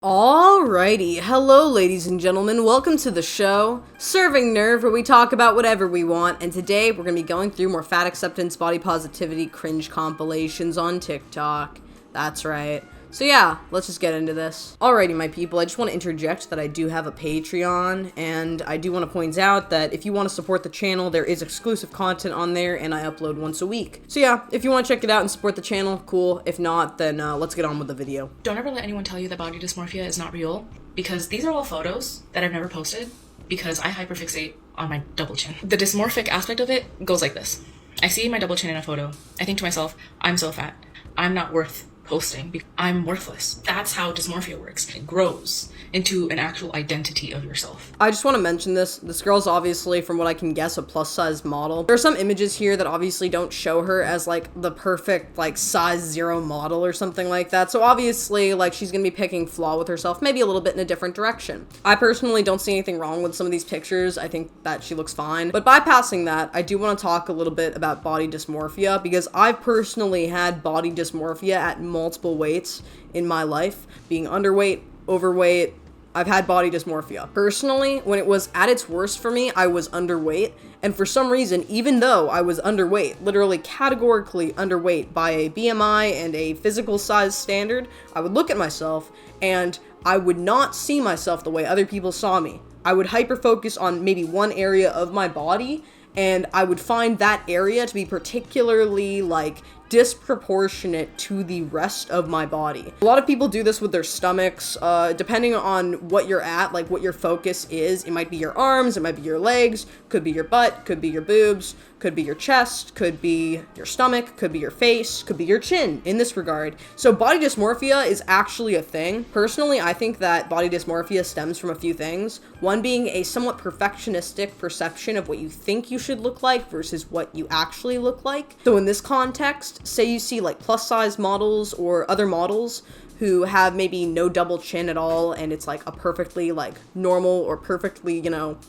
Alrighty, hello ladies and gentlemen, welcome to the show, Serving Nerve, where we talk about whatever we want, and today we're going to be going through more fat acceptance, body positivity, cringe compilations on TikTok. That's right. So yeah, let's just get into this. Alrighty, my people, I just want to interject that I do have a Patreon, and I do want to point out that if you want to support the channel, there is exclusive content on there, and I upload once a week. So yeah, if you want to check it out and support the channel, cool. If not, then let's get on with the video. Don't ever let anyone tell you that body dysmorphia is not real, because these are all photos that I've never posted, because I hyperfixate on my double chin. The dysmorphic aspect of it goes like this. I see my double chin in a photo. I think to myself, I'm so fat. I'm not worth posting. I'm worthless. That's how dysmorphia works. It grows into an actual identity of yourself. I just want to mention this. This girl's obviously, from what I can guess, a plus-size model. There are some images here that obviously don't show her as, like, the perfect, like, size 0 model or something like that. So obviously, like, she's gonna be picking flaw with herself, maybe a little bit in a different direction. I personally don't see anything wrong with some of these pictures. I think that she looks fine. But bypassing that, I do want to talk a little bit about body dysmorphia, because I've personally had body dysmorphia at multiple weights in my life, being underweight, overweight. I've had body dysmorphia. Personally, when it was at its worst for me, I was underweight, and for some reason, even though I was underweight, literally categorically underweight by a BMI and a physical size standard, I would look at myself and I would not see myself the way other people saw me. I would hyper-focus on maybe one area of my body, and I would find that area to be particularly, like, disproportionate to the rest of my body. A lot of people do this with their stomachs, depending on what you're at, like what your focus is. It might be your arms, it might be your legs, could be your butt, could be your boobs, could be your chest, could be your stomach, could be your face, could be your chin in this regard. So body dysmorphia is actually a thing. Personally, I think that body dysmorphia stems from a few things. One being a somewhat perfectionistic perception of what you think you should look like versus what you actually look like. So in this context, say you see like plus size models or other models who have maybe no double chin at all, and it's like a perfectly like normal or perfectly, you know,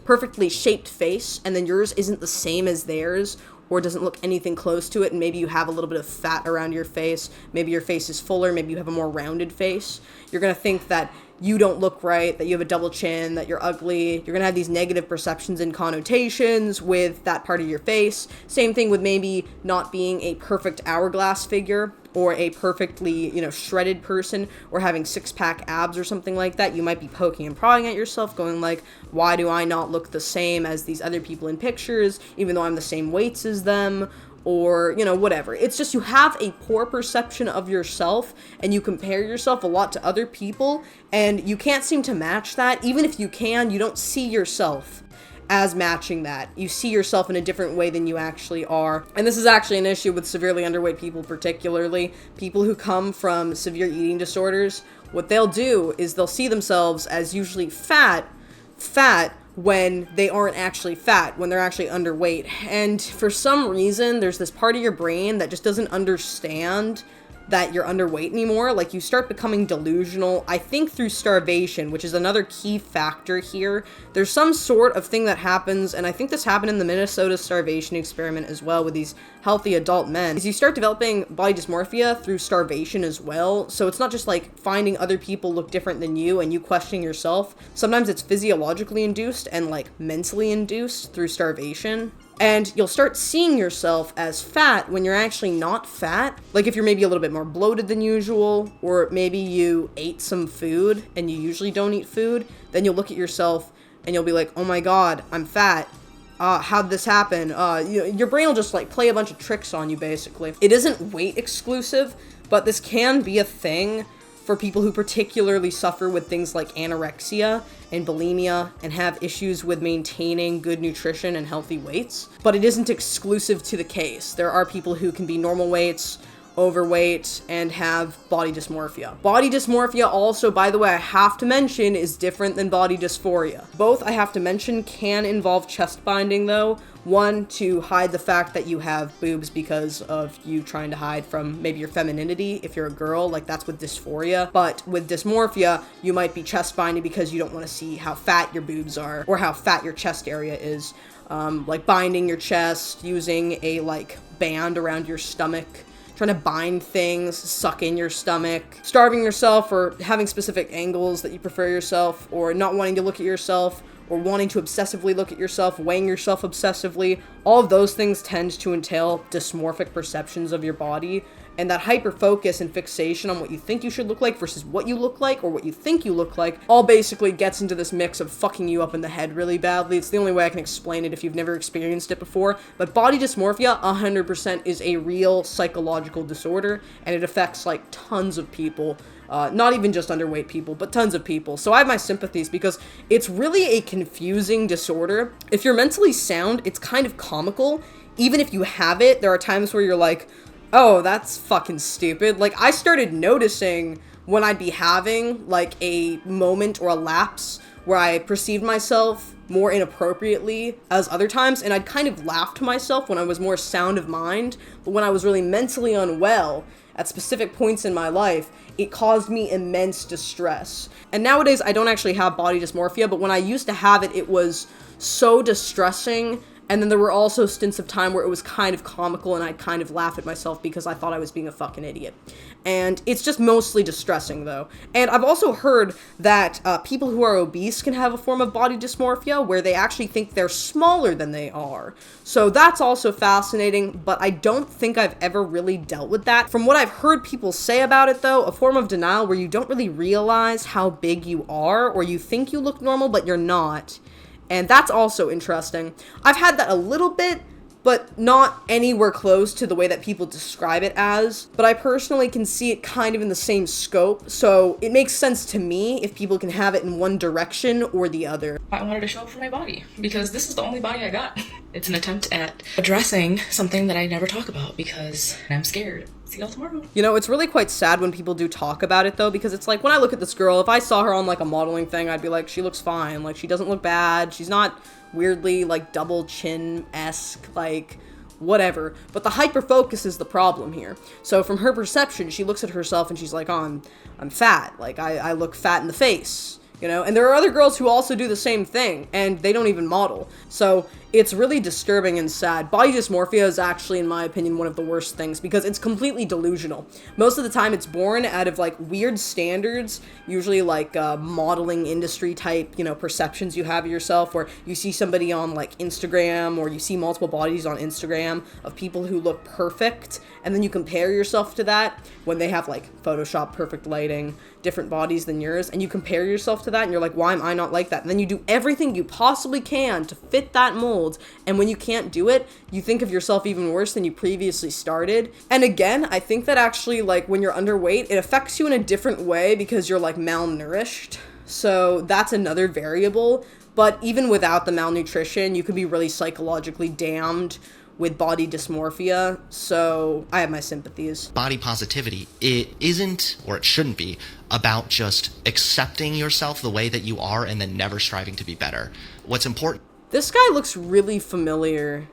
perfectly shaped face, and then yours isn't the same as theirs or doesn't look anything close to it, and maybe you have a little bit of fat around your face, maybe your face is fuller, maybe you have a more rounded face, you're gonna think that you don't look right, that you have a double chin, that you're ugly. You're gonna have these negative perceptions and connotations with that part of your face. Same thing with maybe not being a perfect hourglass figure or a perfectly, you know, shredded person, or having six-pack abs or something like that. You might be poking and prodding at yourself, going like, why do I not look the same as these other people in pictures, even though I'm the same weights as them? Or, you know, whatever. It's just you have a poor perception of yourself, and you compare yourself a lot to other people, and you can't seem to match that. Even if you can, you don't see yourself as matching that. You see yourself in a different way than you actually are. And this is actually an issue with severely underweight people, particularly people who come from severe eating disorders. What they'll do is they'll see themselves as usually fat when they aren't actually fat, when they're actually underweight. And for some reason, there's this part of your brain that just doesn't understand that you're underweight anymore. Like, you start becoming delusional, I think through starvation, which is another key factor here. There's some sort of thing that happens, and I think this happened in the Minnesota starvation experiment as well with these healthy adult men, is you start developing body dysmorphia through starvation as well. So it's not just like finding other people look different than you and you questioning yourself. Sometimes it's physiologically induced and like mentally induced through starvation. And you'll start seeing yourself as fat when you're actually not fat. Like if you're maybe a little bit more bloated than usual, or maybe you ate some food and you usually don't eat food, then you'll look at yourself and you'll be like, oh my god, I'm fat. How'd this happen? Your brain will just like play a bunch of tricks on you, basically. It isn't weight exclusive, but this can be a thing for people who particularly suffer with things like anorexia and bulimia and have issues with maintaining good nutrition and healthy weights. But it isn't exclusive to the case. There are people who can be normal weights, overweight, and have body dysmorphia. Body dysmorphia also, by the way, I have to mention, is different than body dysphoria. Both, I have to mention, can involve chest binding though. One, to hide the fact that you have boobs because of you trying to hide from maybe your femininity if you're a girl, like that's with dysphoria. But with dysmorphia, you might be chest binding because you don't want to see how fat your boobs are or how fat your chest area is. Like binding your chest, using a like band around your stomach trying to bind things, suck in your stomach, starving yourself, or having specific angles that you prefer yourself, or not wanting to look at yourself, or wanting to obsessively look at yourself, weighing yourself obsessively. All of those things tend to entail dysmorphic perceptions of your body, and that hyper focus and fixation on what you think you should look like versus what you look like or what you think you look like all basically gets into this mix of fucking you up in the head really badly. It's the only way I can explain it if you've never experienced it before. But body dysmorphia 100% is a real psychological disorder, and it affects like tons of people. Not even just underweight people, but tons of people. So I have my sympathies because it's really a confusing disorder. If you're mentally sound, it's kind of comical. Even if you have it, there are times where you're like, oh, that's fucking stupid. Like, I started noticing when I'd be having, like, a moment or a lapse where I perceived myself more inappropriately as other times, and I'd kind of laugh to myself when I was more sound of mind, but when I was really mentally unwell at specific points in my life, it caused me immense distress. And nowadays, I don't actually have body dysmorphia, but when I used to have it, it was so distressing. And then there were also stints of time where it was kind of comical and I'd kind of laugh at myself because I thought I was being a fucking idiot. And it's just mostly distressing, though. And I've also heard that people who are obese can have a form of body dysmorphia where they actually think they're smaller than they are. So that's also fascinating, but I don't think I've ever really dealt with that. From what I've heard people say about it, though, a form of denial where you don't really realize how big you are, or you think you look normal, but you're not. And that's also interesting. I've had that a little bit, but not anywhere close to the way that people describe it as. But I personally can see it kind of in the same scope, so it makes sense to me if people can have it in one direction or the other. I wanted to show up for my body, because this is the only body I got. It's an attempt at addressing something that I never talk about because I'm scared. See y'all tomorrow. You know, it's really quite sad when people do talk about it, though, because it's like, when I look at this girl, if I saw her on, like, a modeling thing, I'd be like, she looks fine. Like, she doesn't look bad. She's not weirdly, like, double chin-esque, like, whatever. But the hyper-focus is the problem here. So from her perception, she looks at herself and she's like, oh, I'm fat. Like, I look fat in the face. You know, and there are other girls who also do the same thing, and they don't even model. So it's really disturbing and sad. Body dysmorphia is actually, in my opinion, one of the worst things because it's completely delusional. Most of the time it's born out of like weird standards, usually like modeling industry type, you know, perceptions you have of yourself, where you see somebody on like Instagram, or you see multiple bodies on Instagram of people who look perfect, and then you compare yourself to that when they have like Photoshop perfect lighting, different bodies than yours, and you compare yourself to that and you're like, why am I not like that? And then you do everything you possibly can to fit that mold, and when you can't do it, you think of yourself even worse than you previously started. And again, I think that actually, like, when you're underweight, it affects you in a different way because you're like malnourished. So that's another variable. But even without the malnutrition, you could be really psychologically damned with body dysmorphia, so I have my sympathies. Body positivity, it isn't, or it shouldn't be, about just accepting yourself the way that you are and then never striving to be better. What's important... This guy looks really familiar.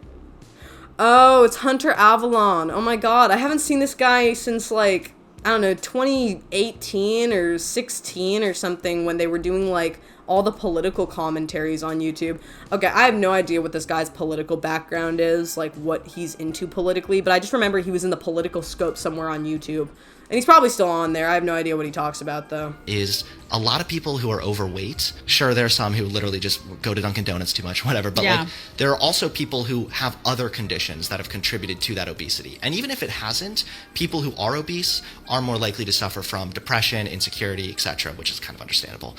Oh, it's Hunter Avalon. Oh my god, I haven't seen this guy since, like, I don't know, 2018 or 16 or something, when they were doing, like, all the political commentaries on YouTube. Okay, I have no idea what this guy's political background is, like what he's into politically, but I just remember he was in the political scope somewhere on YouTube. And he's probably still on there. I have no idea what he talks about, though. Is a lot of people who are overweight. Sure, there are some who literally just go to Dunkin' Donuts too much, whatever. But like, there are also people who have other conditions that have contributed to that obesity. And even if it hasn't, people who are obese are more likely to suffer from depression, insecurity, etc., which is kind of understandable.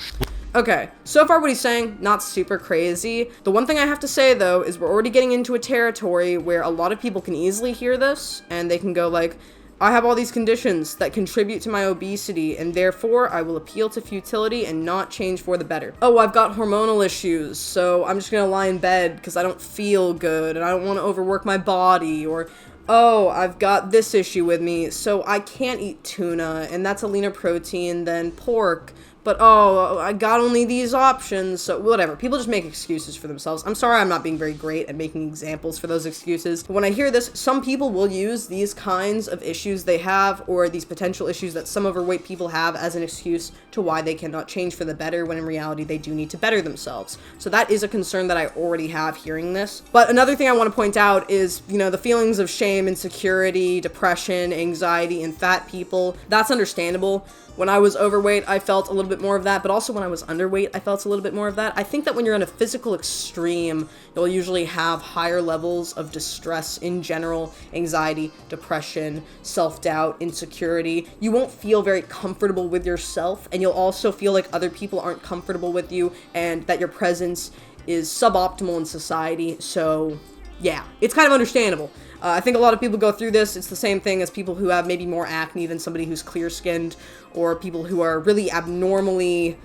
Okay, so far what he's saying, not super crazy. The one thing I have to say, though, is we're already getting into a territory where a lot of people can easily hear this, and they can go like, I have all these conditions that contribute to my obesity, and therefore I will appeal to futility and not change for the better. Oh, I've got hormonal issues, so I'm just gonna lie in bed because I don't feel good, and I don't want to overwork my body, or oh, I've got this issue with me, so I can't eat tuna, and that's a leaner protein than pork, but oh, I got only these options, so whatever. People just make excuses for themselves. I'm sorry I'm not being very great at making examples for those excuses. But when I hear this, some people will use these kinds of issues they have, or these potential issues that some overweight people have, as an excuse to why they cannot change for the better, when in reality they do need to better themselves. So that is a concern that I already have hearing this. But another thing I want to point out is, you know, the feelings of shame, insecurity, depression, anxiety in fat people. That's understandable. When I was overweight, I felt a little bit more of that, but also when I was underweight, I felt a little bit more of that. I think that when you're in a physical extreme, you'll usually have higher levels of distress in general, anxiety, depression, self-doubt, insecurity. You won't feel very comfortable with yourself, and you'll also feel like other people aren't comfortable with you, and that your presence is suboptimal in society. So yeah, it's kind of understandable. I think a lot of people go through this. It's the same thing as people who have maybe more acne than somebody who's clear-skinned, or people who are really abnormally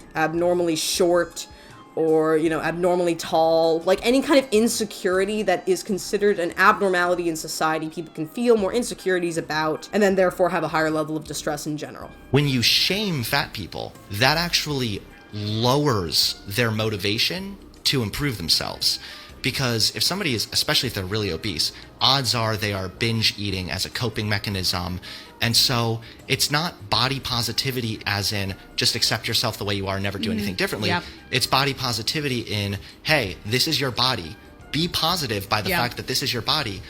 short, or, you know, abnormally tall. Like any kind of insecurity that is considered an abnormality in society, people can feel more insecurities about, and then therefore have a higher level of distress in general. When you shame fat people, that actually lowers their motivation to improve themselves. Because if somebody is, especially if they're really obese, odds are they are binge eating as a coping mechanism. And so it's not body positivity as in just accept yourself the way you are, never do anything differently. Yep. It's body positivity in, hey, this is your body. Be positive by the fact that this is your body.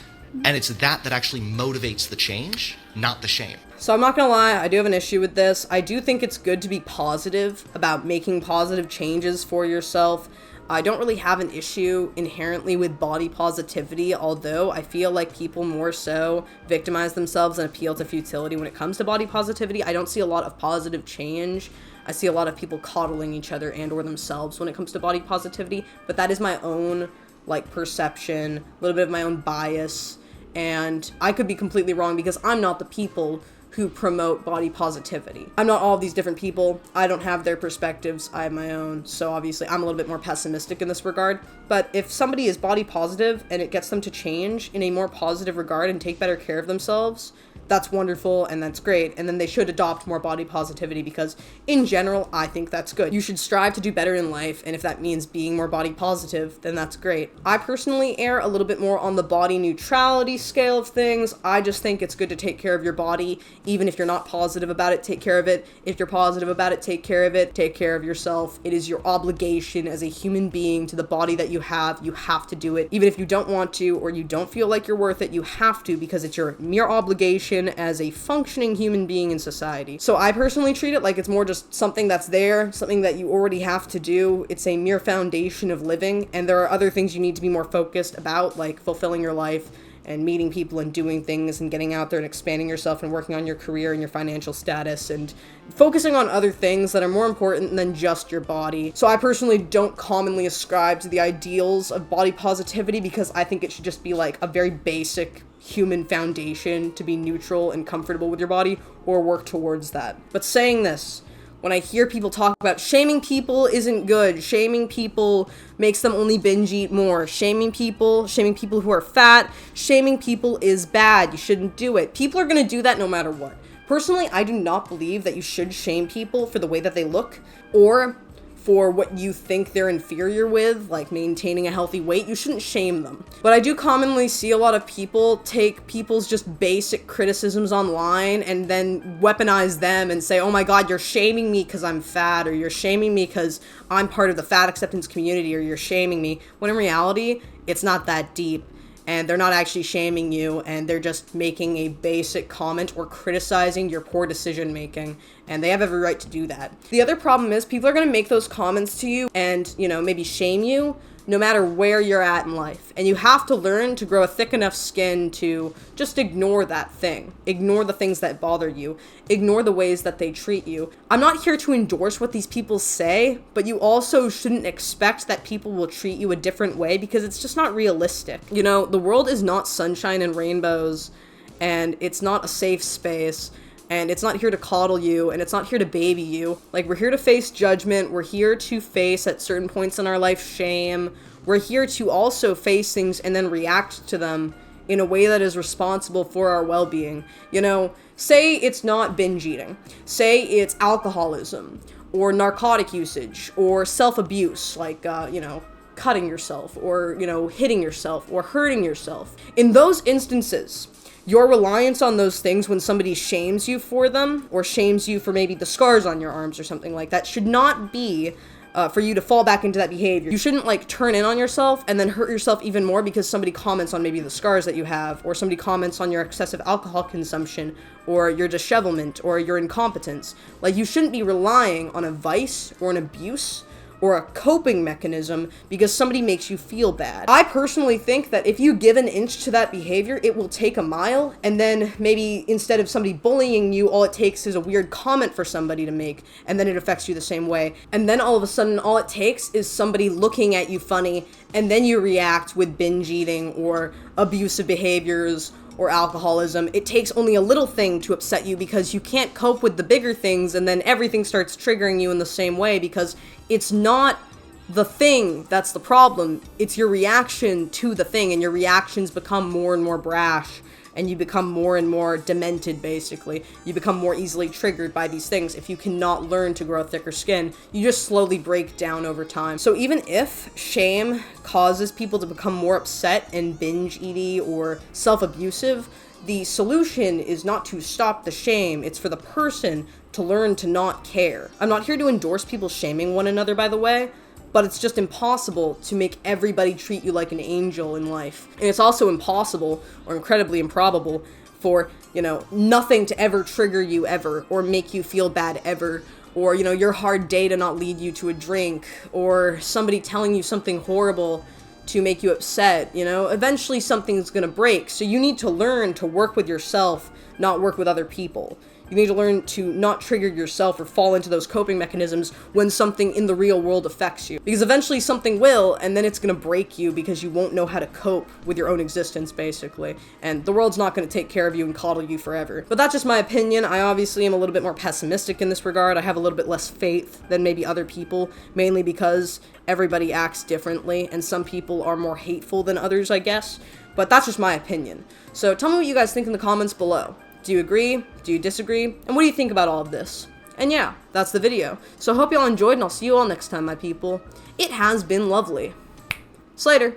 And it's that actually motivates the change, not the shame. So I'm not gonna lie, I do have an issue with this. I do think it's good to be positive about making positive changes for yourself. I don't really have an issue inherently with body positivity, although I feel like people more so victimize themselves and appeal to futility when it comes to body positivity. I don't see a lot of positive change. I see a lot of people coddling each other and or themselves when it comes to body positivity, but that is my own, like, perception, a little bit of my own bias, and I could be completely wrong because I'm not the people who promote body positivity. I'm not all of these different people. I don't have their perspectives. I have my own. So obviously I'm a little bit more pessimistic in this regard. But if somebody is body positive and it gets them to change in a more positive regard and take better care of themselves, that's wonderful and that's great. And then they should adopt more body positivity because in general, I think that's good. You should strive to do better in life. And if that means being more body positive, then that's great. I personally err a little bit more on the body neutrality scale of things. I just think it's good to take care of your body. Even if you're not positive about it, take care of it. If you're positive about it, take care of it. Take care of yourself. It is your obligation as a human being to the body that you have. You have to do it. Even if you don't want to or you don't feel like you're worth it, you have to because it's your mere obligation as a functioning human being in society. So I personally treat it like it's more just something that's there, something that you already have to do. It's a mere foundation of living, and there are other things you need to be more focused about, like fulfilling your life and meeting people and doing things and getting out there and expanding yourself and working on your career and your financial status and focusing on other things that are more important than just your body. So I personally don't commonly ascribe to the ideals of body positivity because I think it should just be like a very basic human foundation to be neutral and comfortable with your body or work towards that. But saying this, when I hear people talk about shaming people isn't good, shaming people makes them only binge eat more, shaming people who are fat, shaming people is bad, you shouldn't do it. People are gonna do that no matter what. Personally, I do not believe that you should shame people for the way that they look or for what you think they're inferior with, like maintaining a healthy weight. You shouldn't shame them. But I do commonly see a lot of people take people's just basic criticisms online and then weaponize them and say, oh my god, you're shaming me because I'm fat, or you're shaming me because I'm part of the fat acceptance community, or you're shaming me, when in reality, it's not that deep. And they're not actually shaming you, and they're just making a basic comment or criticizing your poor decision making, and they have every right to do that. The other problem is people are going to make those comments to you and, you know, maybe shame you no matter where you're at in life. And you have to learn to grow a thick enough skin to just ignore that thing. Ignore the things that bother you. Ignore the ways that they treat you. I'm not here to endorse what these people say, but you also shouldn't expect that people will treat you a different way because it's just not realistic. You know, the world is not sunshine and rainbows, and it's not a safe space. And it's not here to coddle you, and it's not here to baby you. Like, we're here to face judgment. We're here to face, at certain points in our life, shame. We're here to also face things and then react to them in a way that is responsible for our well-being. You know, say it's not binge eating. Say it's alcoholism. or narcotic usage, or self-abuse, like, cutting yourself, or, hitting yourself, or hurting yourself. In those instances, your reliance on those things when somebody shames you for them, or shames you for maybe the scars on your arms or something like that, should not be for you to fall back into that behavior. You shouldn't, like, turn in on yourself and then hurt yourself even more because somebody comments on maybe the scars that you have, or somebody comments on your excessive alcohol consumption, or your dishevelment, or your incompetence. Like, you shouldn't be relying on a vice or an abuse or a coping mechanism because somebody makes you feel bad. I personally think that if you give an inch to that behavior, it will take a mile, and then maybe instead of somebody bullying you, all it takes is a weird comment for somebody to make, and then it affects you the same way. And then all of a sudden, all it takes is somebody looking at you funny, and then you react with binge eating or abusive behaviors or alcoholism. It takes only a little thing to upset you because you can't cope with the bigger things, and then everything starts triggering you in the same way because it's not the thing that's the problem, it's your reaction to the thing, and your reactions become more and more brash, and you become more and more demented, basically. You become more easily triggered by these things. If you cannot learn to grow thicker skin, you just slowly break down over time. So even if shame causes people to become more upset and binge-eaty or self-abusive, the solution is not to stop the shame, it's for the person to learn to not care. I'm not here to endorse people shaming one another, by the way, but it's just impossible to make everybody treat you like an angel in life. And it's also impossible, or incredibly improbable, for, nothing to ever trigger you ever, or make you feel bad ever, or, your hard day to not lead you to a drink, or somebody telling you something horrible to make you upset. Eventually something's gonna break, so you need to learn to work with yourself, not work with other people. You need to learn to not trigger yourself or fall into those coping mechanisms when something in the real world affects you. Because eventually something will, and then it's gonna break you because you won't know how to cope with your own existence, basically. And the world's not gonna take care of you and coddle you forever. But that's just my opinion. I obviously am a little bit more pessimistic in this regard. I have a little bit less faith than maybe other people, mainly because everybody acts differently, and some people are more hateful than others, I guess. But that's just my opinion. So tell me what you guys think in the comments below. Do you agree? Do you disagree? And what do you think about all of this? And yeah, that's the video. So I hope y'all enjoyed, and I'll see you all next time, my people. It has been lovely. Slater.